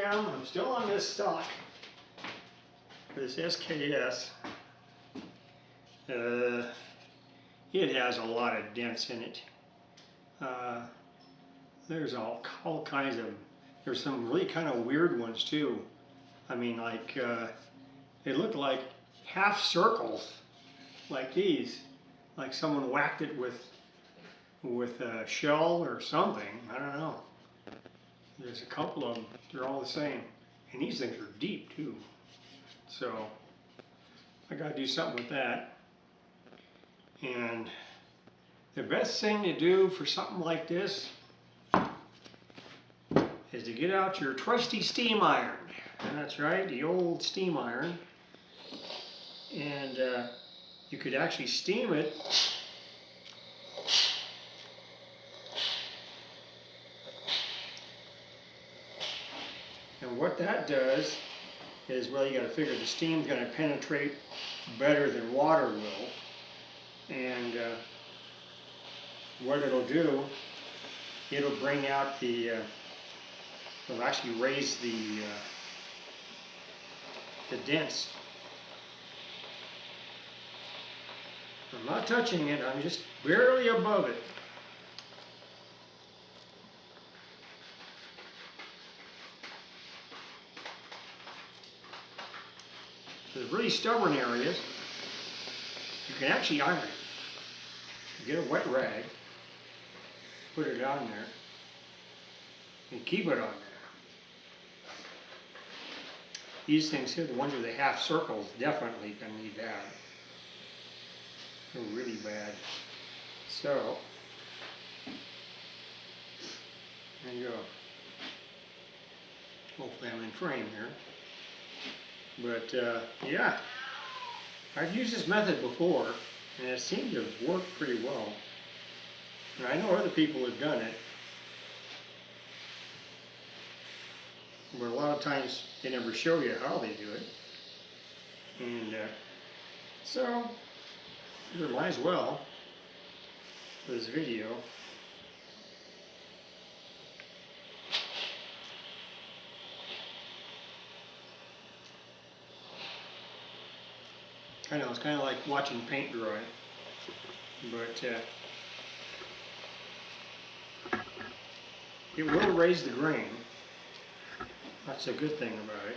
am. I'm still on this stock. This SKS. It has a lot of dents in it. There's all kinds of, there's some really kind of weird ones too. I mean, like, they look like half circles, like these. Like someone whacked it with a shell or something. I don't know. There's a couple of them. They're all the same. And these things are deep too. So I got to do something with that. And the best thing to do for something like this is to get out your trusty steam iron. And that's right, the old steam iron. And you could actually steam it. And what that does is, well, you got to figure the steam's going to penetrate better than water will. And what it'll do, it'll bring out the, it'll actually raise the dents. I'm not touching it, I'm just barely above it. There's really stubborn areas. You can actually iron it. You get a wet rag, put it on there, and keep it on there. These things here, the ones with the half circles, definitely can need that. They're really bad. So, there you go. Hopefully I'm in frame here. But yeah, I've used this method before, and it seemed to have worked pretty well. And I know other people have done it, but a lot of times they never show you how they do it. And so, you might as well, for this video, I know, it's kind of like watching paint dry, but it will raise the grain. That's a good thing about it.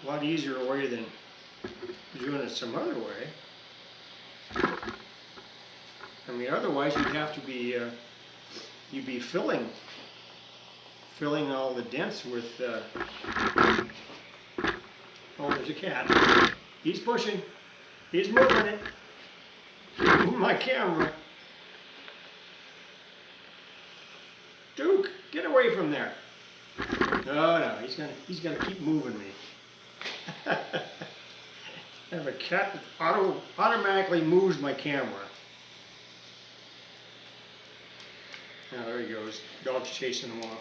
A lot easier way than doing it some other way. I mean, otherwise you'd have to be, you'd be filling all the dents with, oh, there's a cat. He's pushing. He's moving it. Moving my camera. Duke, get away from there. No, he's gonna keep moving me. I have a cat that automatically moves my camera. Now there he goes. Dog's chasing him off.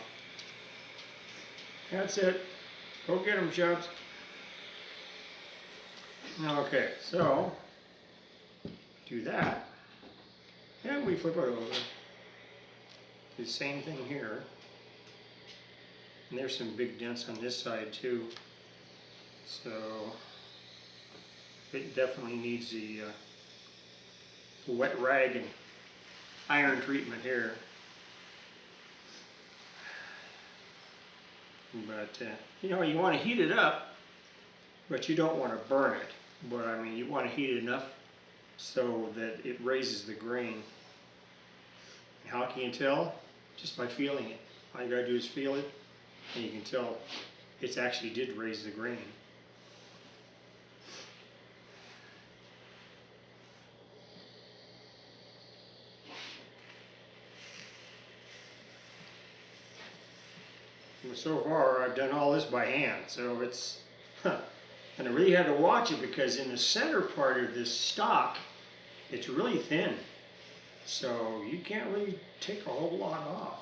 That's it. Go get him, Chubbs. Okay, so do that, and we flip it over. Do the same thing here, and there's some big dents on this side too. So it definitely needs the wet rag and iron treatment here. But you know, you want to heat it up, but you don't want to burn it. But I mean, you want to heat it enough so that it raises the grain. How can you tell? Just by feeling it. All you gotta do is feel it, and you can tell it actually did raise the grain. And so far, I've done all this by hand, so it's, and I really had to watch it because in the center part of this stock, it's really thin. So you can't really take a whole lot off.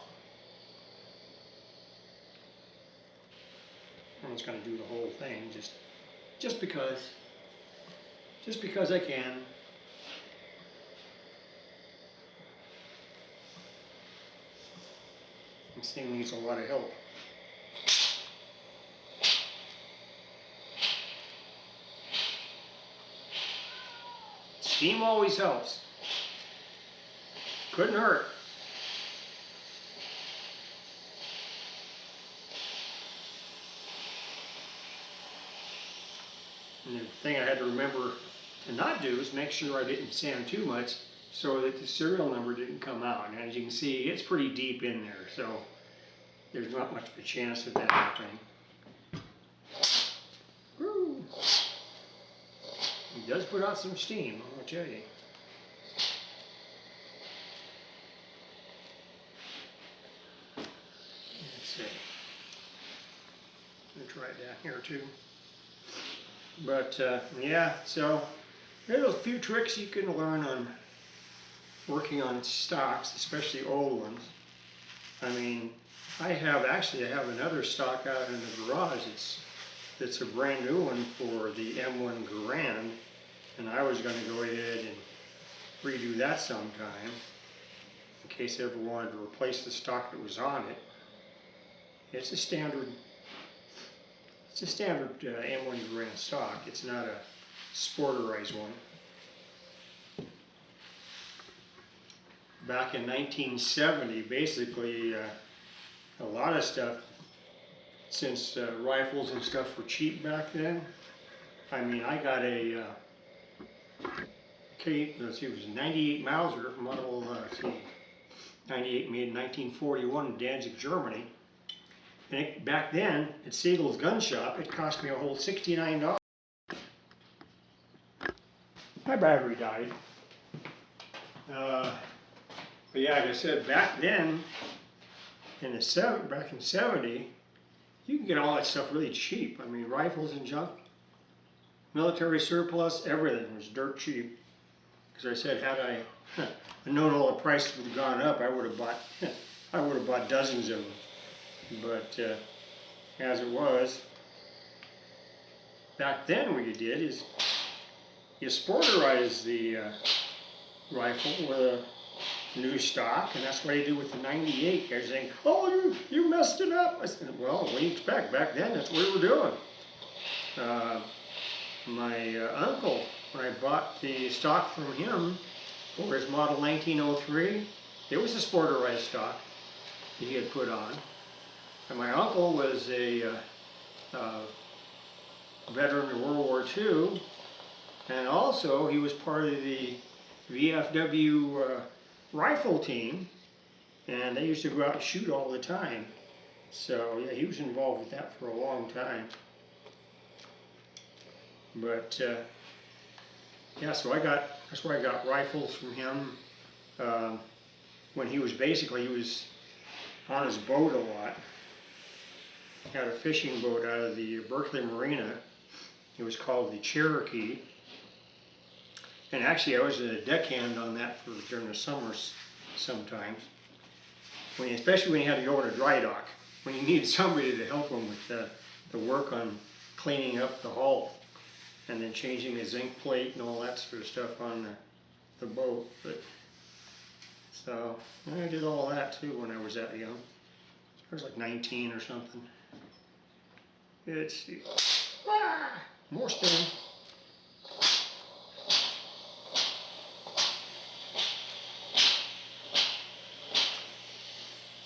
I'm just going to do the whole thing just because I can. This thing needs a lot of help. Steam always helps. Couldn't hurt. And the thing I had to remember to not do is make sure I didn't sand too much so that the serial number didn't come out. And as you can see, it's pretty deep in there, so there's not much of a chance of that happening. Woo. It does put out some steam, I'll tell you. Let's see. I'm going to try it down here too. But yeah, so there's a few tricks you can learn on working on stocks, especially old ones. I mean, I have another stock out in the garage. It's a brand new one for the M1 Grand, and I was going to go ahead and redo that sometime in case I ever wanted to replace the stock that was on it. It's a standard M1 Grand stock. It's not a sporterized one. Back in 1970, basically, a lot of stuff, since rifles and stuff were cheap back then. I mean, I got a it was a 98 Mauser model, 98 made in 1941 in Danzig, Germany. And back then, at Siegel's gun shop, it cost me a whole $69. My battery died. But yeah, like I said, back then, back in 70, you can get all that stuff really cheap. I mean, rifles and junk, military surplus, everything was dirt cheap. Because I said, had I known all the prices would have gone up, I would have bought dozens of them. But as it was, back then what you did is you sporterized the rifle with a new stock, and that's what you do with the 98. They're saying, oh, you messed it up. I said, well, what do you expect? Back then, that's what we were doing. My uncle, when I bought the stock from him for his model 1903, it was a sporterized stock that he had put on. And my uncle was a veteran of World War II, and also he was part of the VFW rifle team, and they used to go out and shoot all the time. So yeah, he was involved with that for a long time. But yeah, so that's where I got rifles from him. When he was on his boat a lot. He had a fishing boat out of the Berkeley Marina. It was called the Cherokee. And actually I was a deckhand on that during the summers sometimes. Especially when you had to go in a dry dock. When you needed somebody to help him with the work on cleaning up the hull. And then changing the zinc plate and all that sort of stuff on the boat. So I did all that too when I was that young. I was like 19 or something. Let's see. More steam.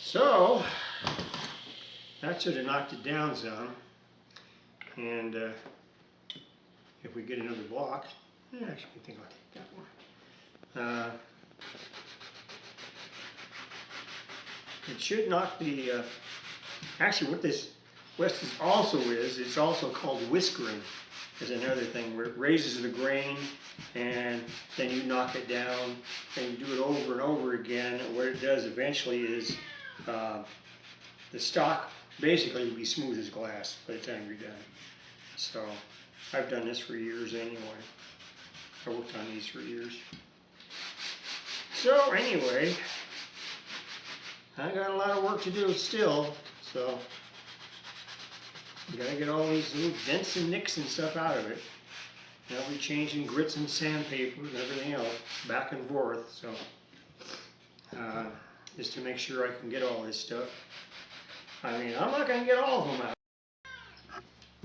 So that should have knocked it down some. And if we get another block, actually I think I'll take that one. It should knock the, actually what this also is, it's also called whiskering, is another thing where it raises the grain and then you knock it down and you do it over and over again. And what it does eventually is the stock basically will be smooth as glass by the time you're done. So I've done this for years anyway. I worked on these for years. So anyway, I got a lot of work to do still, so you gotta get all these little dents and nicks and stuff out of it. And I'll be changing grits and sandpaper and everything else back and forth. So just to make sure I can get all this stuff. I mean, I'm not going to get all of them out.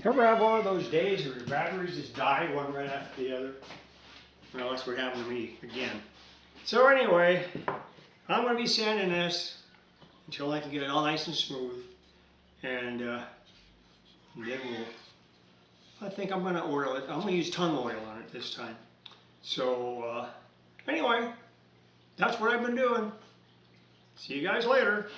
Ever have one of those days where your batteries just die one right after the other? Well, that's what happened to me again. So anyway, I'm going to be sanding this until I can get it all nice and smooth. And then I think I'm going to oil it. I'm going to use tongue oil on it this time. So anyway, that's what I've been doing. See you guys later.